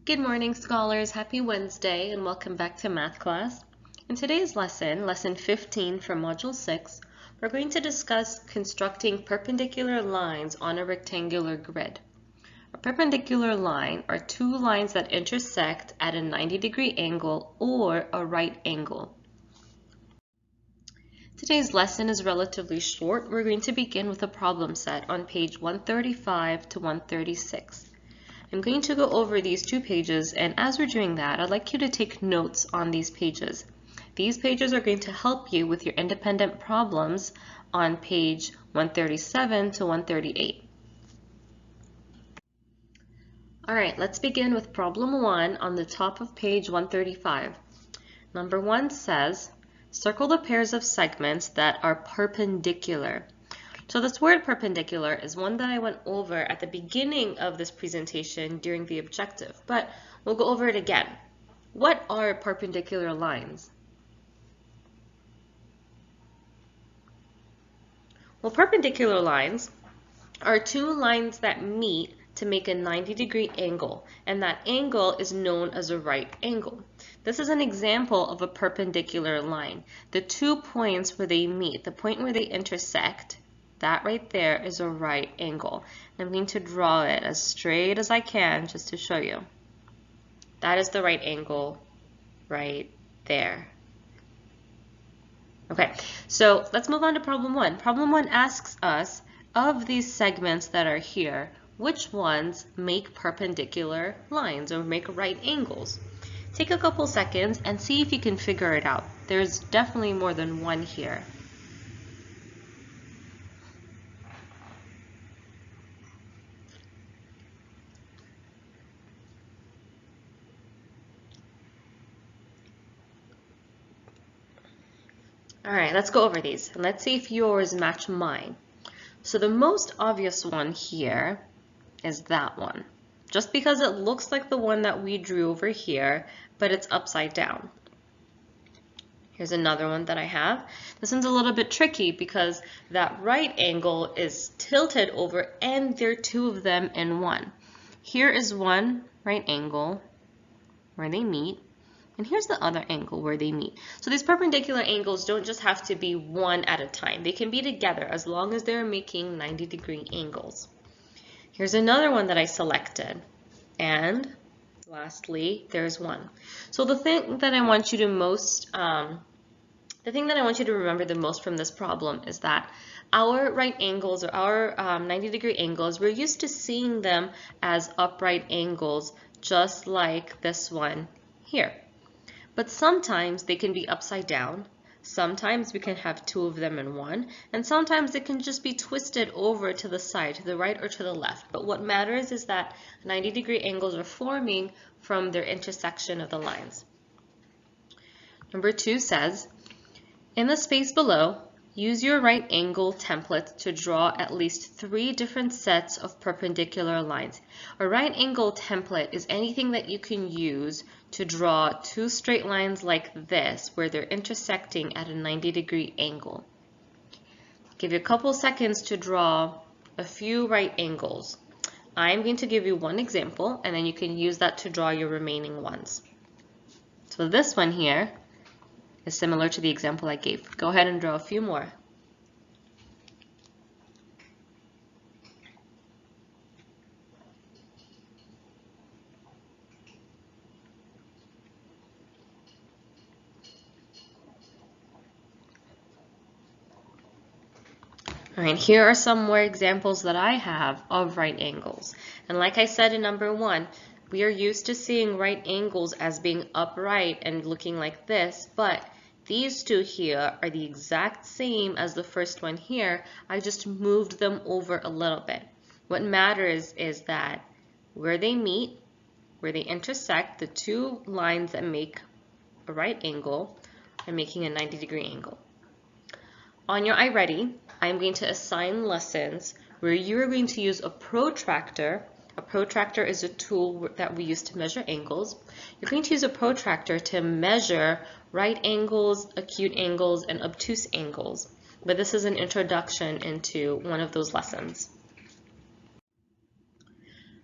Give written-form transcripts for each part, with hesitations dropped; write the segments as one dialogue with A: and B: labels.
A: Good morning, scholars. Happy Wednesday and welcome back to math class. In today's lesson, lesson 15 from module 6, we're going to discuss constructing perpendicular lines on a rectangular grid. A perpendicular line are two lines that intersect at a 90-degree angle or a right angle. Today's lesson is relatively short. We're going to begin with a problem set on page 135 to 136. I'm going to go over these two pages, and as we're doing that, I'd like you to take notes on these pages. These pages are going to help you with your independent problems on page 137 to 138. All right, let's begin with problem 1 on the top of page 135. Number 1 says, circle the pairs of segments that are perpendicular. So this word perpendicular is one that I went over at the beginning of this presentation during the objective, but we'll go over it again. What are perpendicular lines? Well, perpendicular lines are two lines that meet to make a 90-degree angle, and that angle is known as a right angle. This is an example of a perpendicular line. The 2 points where they meet, the point where they intersect, that right there is a right angle. I'm going to draw it as straight as I can just to show you. That is the right angle right there. Okay, so let's move on to problem 1. Problem 1 asks us, of these segments that are here, which ones make perpendicular lines or make right angles? Take a couple seconds and see if you can figure it out. There's definitely more than one here. All right, let's go over these and let's see if yours match mine. So the most obvious one here is that one, just because it looks like the one that we drew over here, but it's upside down. Here's another one that I have. This one's a little bit tricky because that right angle is tilted over and there are two of them in one. Here is one right angle where they meet. And here's the other angle where they meet. So these perpendicular angles don't just have to be one at a time. They can be together as long as they're making 90-degree angles. Here's another one that I selected. And lastly, there's one. So the thing that I want you to remember the most from this problem is that our right angles or our 90-degree angles, we're used to seeing them as upright angles, just like this one here. But sometimes they can be upside down, sometimes we can have two of them in one, and sometimes it can just be twisted over to the side, to the right or to the left. But what matters is that 90-degree angles are forming from their intersection of the lines. Number 2 says, in the space below, use your right angle template to draw at least 3 different sets of perpendicular lines. A right angle template is anything that you can use to draw 2 straight lines like this, where they're intersecting at a 90-degree angle. Give you a couple seconds to draw a few right angles. I'm going to give you one example, and then you can use that to draw your remaining ones. So this one here is similar to the example I gave. Go ahead and draw a few more. All right, here are some more examples that I have of right angles. And like I said in number 1, we are used to seeing right angles as being upright and looking like this, but these two here are the exact same as the first one here. I just moved them over a little bit. What matters is that where they meet, where they intersect, the two lines that make a right angle are making a 90-degree angle. On your iReady, I'm going to assign lessons where you're going to use a protractor. A protractor is a tool that we use to measure angles. You're going to use a protractor to measure right angles, acute angles, and obtuse angles. But this is an introduction into one of those lessons.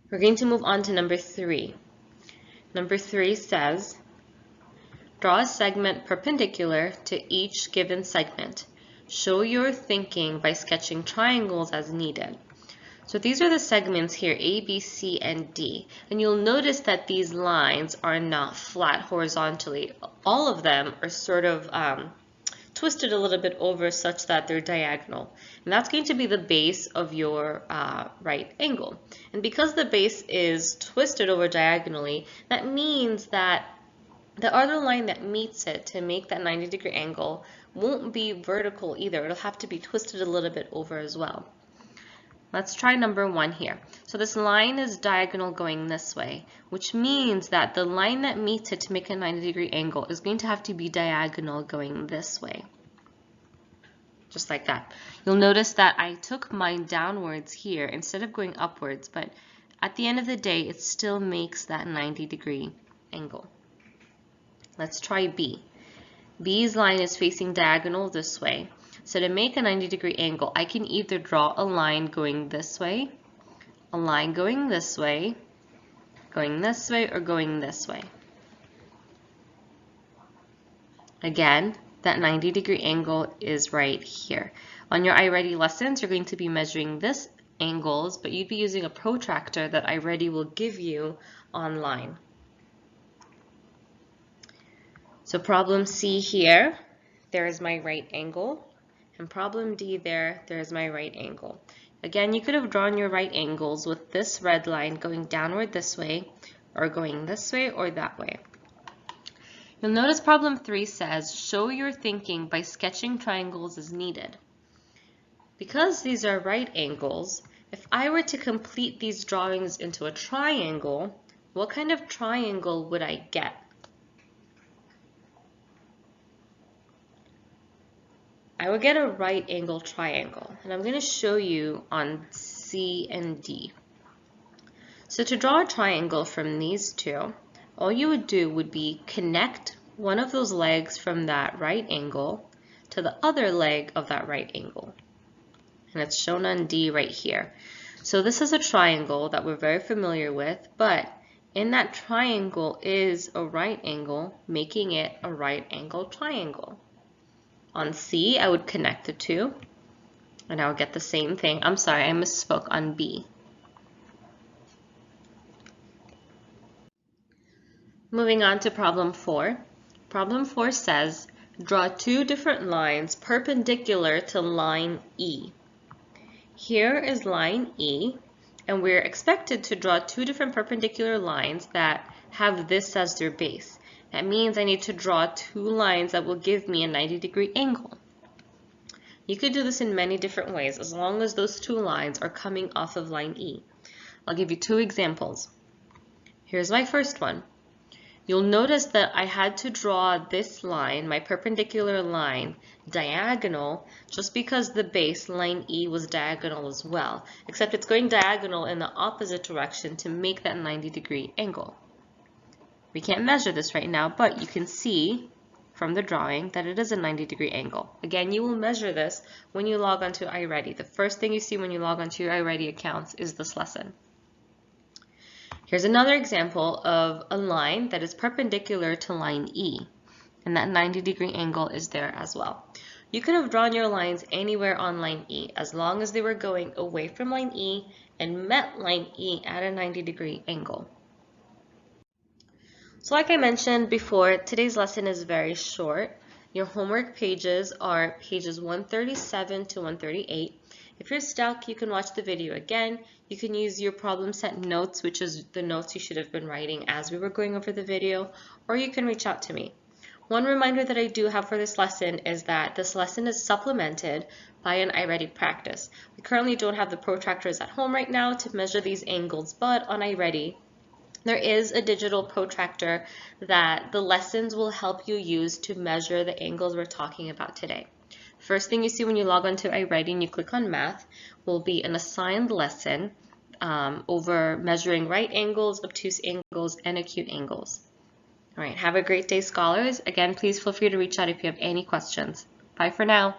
A: We're going to move on to number 3. Number 3 says, draw a segment perpendicular to each given segment. Show your thinking by sketching triangles as needed. So these are the segments here, A, B, C, and D. And you'll notice that these lines are not flat horizontally. All of them are sort of twisted a little bit over such that they're diagonal. And that's going to be the base of your right angle. And because the base is twisted over diagonally, that means that the other line that meets it to make that 90-degree angle won't be vertical either. It'll have to be twisted a little bit over as well. Let's try number 1 here. So this line is diagonal going this way, which means that the line that meets it to make a 90-degree angle is going to have to be diagonal going this way. Just like that. You'll notice that I took mine downwards here instead of going upwards, but at the end of the day, it still makes that 90-degree angle. Let's try B. B's line is facing diagonal this way. So to make a 90-degree angle, I can either draw a line going this way, a line going this way, going this way, or going this way. Again, that 90-degree angle is right here. On your iReady lessons, you're going to be measuring this angles, but you'd be using a protractor that iReady will give you online. So problem C here, there is my right angle. And problem D there's my right angle. Again, you could have drawn your right angles with this red line going downward this way, or going this way or that way. You'll notice problem 3 says, show your thinking by sketching triangles as needed. Because these are right angles, if I were to complete these drawings into a triangle, what kind of triangle would I get? I would get a right angle triangle, and I'm going to show you on C and D. So to draw a triangle from these two, all you would do would be connect one of those legs from that right angle to the other leg of that right angle. And it's shown on D right here. So this is a triangle that we're very familiar with, but in that triangle is a right angle, making it a right angle triangle. On C, I would connect the two, and I would get the same thing. I'm sorry, I misspoke on B. Moving on to problem 4. Problem 4 says, draw 2 different lines perpendicular to line E. Here is line E, and we're expected to draw 2 different perpendicular lines that have this as their base. That means I need to draw 2 lines that will give me a 90-degree angle. You could do this in many different ways as long as those 2 lines are coming off of line E. I'll give you 2 examples. Here's my first one. You'll notice that I had to draw this line, my perpendicular line, diagonal just because the base, line E, was diagonal as well, except it's going diagonal in the opposite direction to make that 90-degree angle. We can't measure this right now, but you can see from the drawing that it is a 90-degree angle. Again, you will measure this when you log onto iReady. The first thing you see when you log onto your iReady accounts is this lesson. Here's another example of a line that is perpendicular to line E, and that 90-degree angle is there as well. You could have drawn your lines anywhere on line E as long as they were going away from line E and met line E at a 90-degree angle. So like I mentioned before, today's lesson is very short. Your homework pages are pages 137 to 138. If you're stuck, you can watch the video again. You can use your problem set notes, which is the notes you should have been writing as we were going over the video, or you can reach out to me. One reminder that I do have for this lesson is that this lesson is supplemented by an iReady practice. We currently don't have the protractors at home right now to measure these angles, but on iReady, there is a digital protractor that the lessons will help you use to measure the angles we're talking about today. First thing you see when you log on to iReady and you click on Math will be an assigned lesson over measuring right angles, obtuse angles, and acute angles. All right, have a great day, scholars. Again, please feel free to reach out if you have any questions. Bye for now.